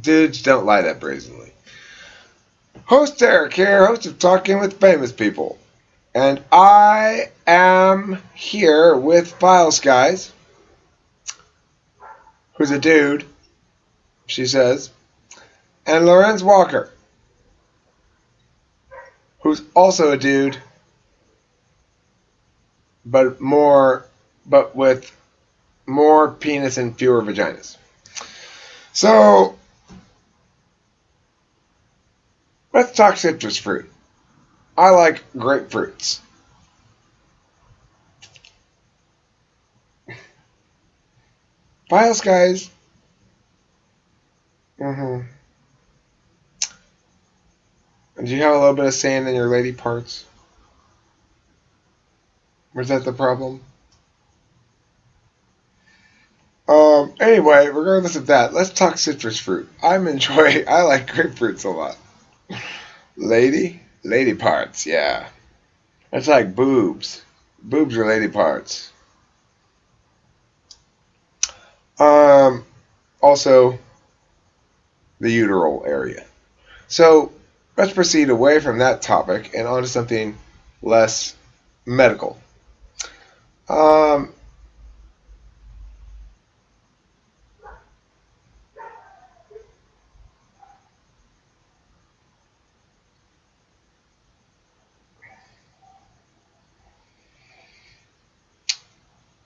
Dudes don't lie that brazenly. Host Eric here, host of Talking with Famous People. And I am here with Files Guys, who's a dude, she says, and Lorenz Walker, who's also a dude, but with more penis and fewer vaginas. So let's talk citrus fruit. I like grapefruits. Files Guys. Do you have a little bit of sand in your lady parts? Was that the problem? Anyway, regardless of that, let's talk citrus fruit. I like grapefruits a lot. Lady parts, yeah. That's like boobs. Boobs are lady parts. Also, the uteral area. So, let's proceed away from that topic and on to something less medical.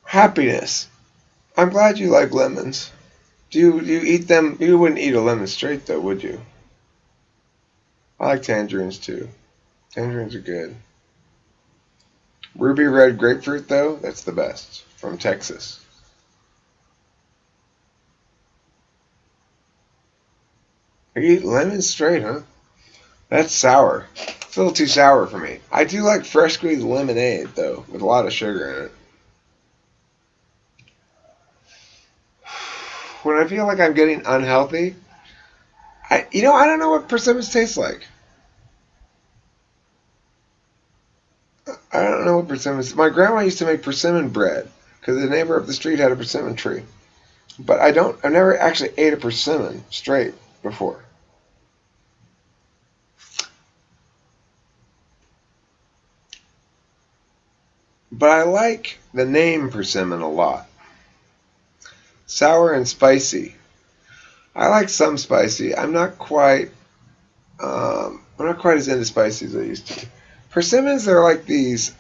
Happiness. I'm glad you like lemons. Do you eat them? You wouldn't eat a lemon straight though, would you? I like tangerines too. Tangerines are good. Ruby red grapefruit though, that's the best. From Texas. You eat lemons straight, huh? That's sour. It's a little too sour for me. I do like fresh squeezed lemonade though, with a lot of sugar in it. When I feel like I'm getting unhealthy, I don't know what persimmons taste like. I don't know what persimmons. My grandma used to make persimmon bread because the neighbor up the street had a persimmon tree. But I've never actually ate a persimmon straight before. But I like the name persimmon a lot. Sour and spicy. I like some spicy. I'm not quite as into spicy as I used to. Persimmons are like these.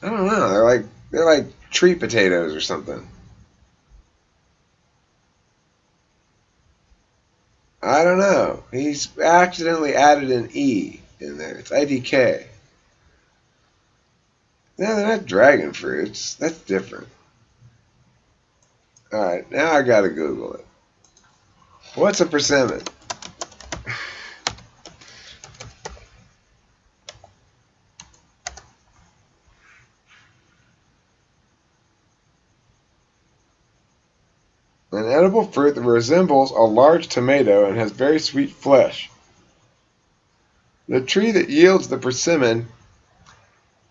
I don't know. They're like tree potatoes or something. I don't know. He's accidentally added an E in there. It's IDK. No, they're not dragon fruits. That's different. Alright, now I gotta Google it. What's a persimmon? An edible fruit that resembles a large tomato and has very sweet flesh. The tree that yields the persimmon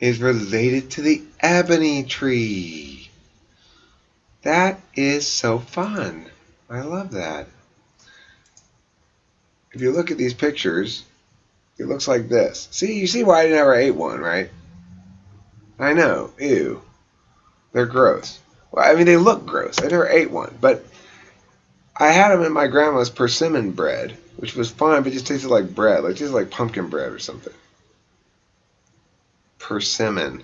is related to the ebony tree. That is so fun. I love that. If you look at these pictures, it looks like this. See, you see why I never ate one, right? I know. Ew. They're gross. Well, I mean, they look gross. I never ate one. But I had them in my grandma's persimmon bread, which was fine, but it just tasted like bread. Like, it tasted like pumpkin bread or something. Persimmon.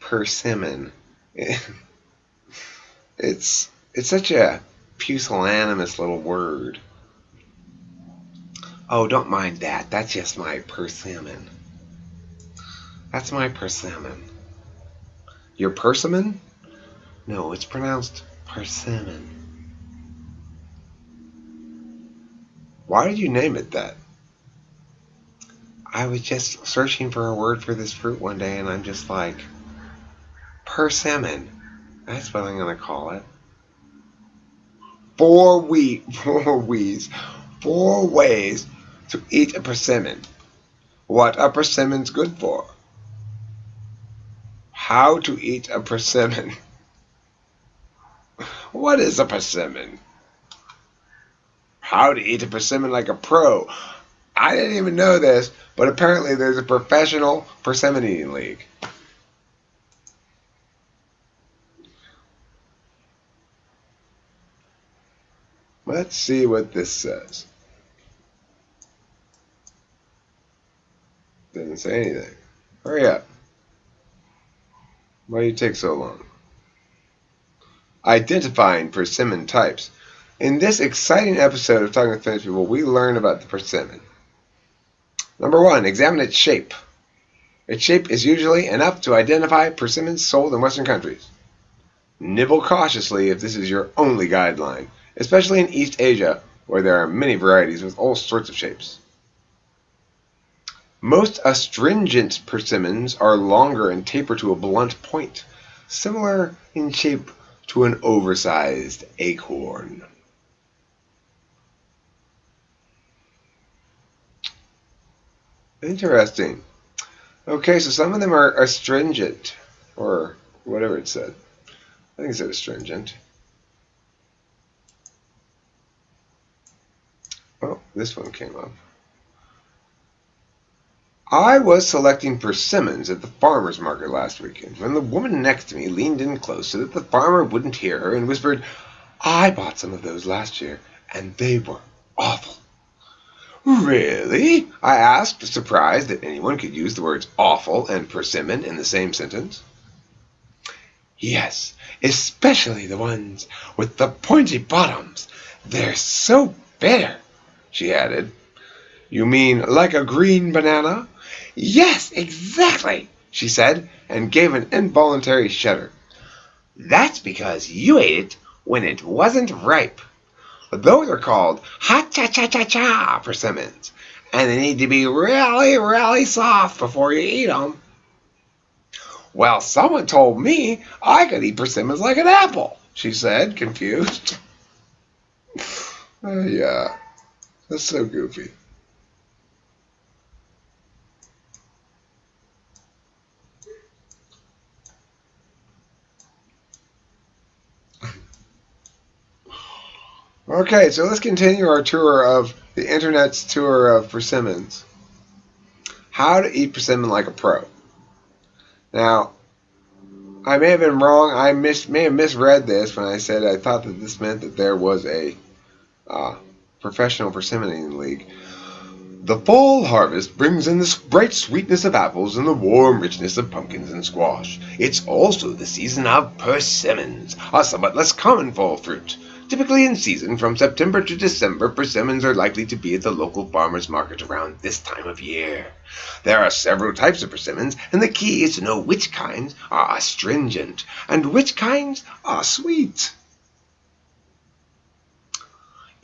Persimmon. It's such a pusillanimous little word. Oh, don't mind that. That's just my persimmon. That's my persimmon. Your persimmon? No, it's pronounced persimmon. Why did you name it that? I was just searching for a word for this fruit one day, and I'm just like, persimmon. That's what I'm going to call it. Four ways to eat a persimmon. What a persimmon's good for. How to eat a persimmon. What is a persimmon? How to eat a persimmon like a pro. I didn't even know this, but apparently there's a professional persimmon eating league. Let's see what this says. Doesn't say anything. Hurry up. Why do you take so long? Identifying persimmon types. In this exciting episode of Talking with Finnish People, we learn about the persimmon. Number 1, examine its shape. Its shape is usually enough to identify persimmons sold in Western countries. Nibble cautiously if this is your only guideline, especially in East Asia, where there are many varieties with all sorts of shapes. Most astringent persimmons are longer and taper to a blunt point, similar in shape to an oversized acorn. Interesting. Okay, so some of them are astringent, or whatever it said. I think it said astringent. Oh, this one came up. I was selecting persimmons at the farmer's market last weekend when the woman next to me leaned in close so that the farmer wouldn't hear her and whispered, "I bought some of those last year, and they were awful." "Really?" I asked, surprised that anyone could use the words awful and persimmon in the same sentence. "Yes, especially the ones with the pointy bottoms. They're so bitter," she added. "You mean like a green banana?" "Yes, exactly," she said, and gave an involuntary shudder. "That's because you ate it when it wasn't ripe. Those are called ha-cha-cha-cha-cha persimmons, and they need to be really, really soft before you eat them." "Well, someone told me I could eat persimmons like an apple," she said, confused. Yeah, that's so goofy. Okay, so let's continue our tour of the internet's tour of persimmons. How to eat persimmon like a pro. Now, I may have been wrong. I may have misread this when I said I thought that this meant that there was a professional persimmon eating league. The fall harvest brings in the bright sweetness of apples and the warm richness of pumpkins and squash. It's also the season of persimmons, a somewhat less common fall fruit. Typically in season from September to December, persimmons are likely to be at the local farmer's market around this time of year. There are several types of persimmons, and the key is to know which kinds are astringent and which kinds are sweet.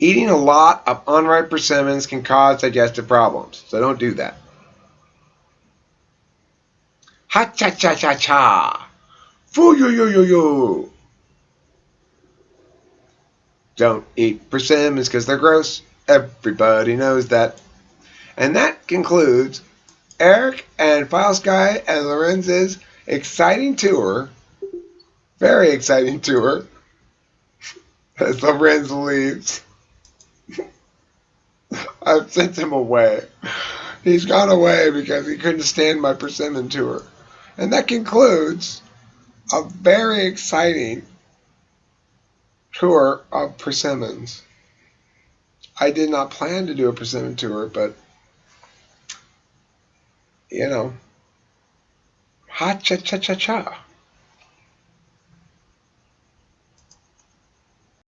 Eating a lot of unripe persimmons can cause digestive problems, so don't do that. Ha-cha-cha-cha-cha! Foo-yo-yo-yo-yo! Don't eat persimmons because they're gross. Everybody knows that. And that concludes Eric and File Sky and Lorenz's exciting tour, very exciting tour, as Lorenz leaves. I've sent him away. He's gone away because he couldn't stand my persimmon tour. And that concludes a very exciting tour of persimmons. I did not plan to do a persimmon tour, but, you know, ha cha cha cha cha.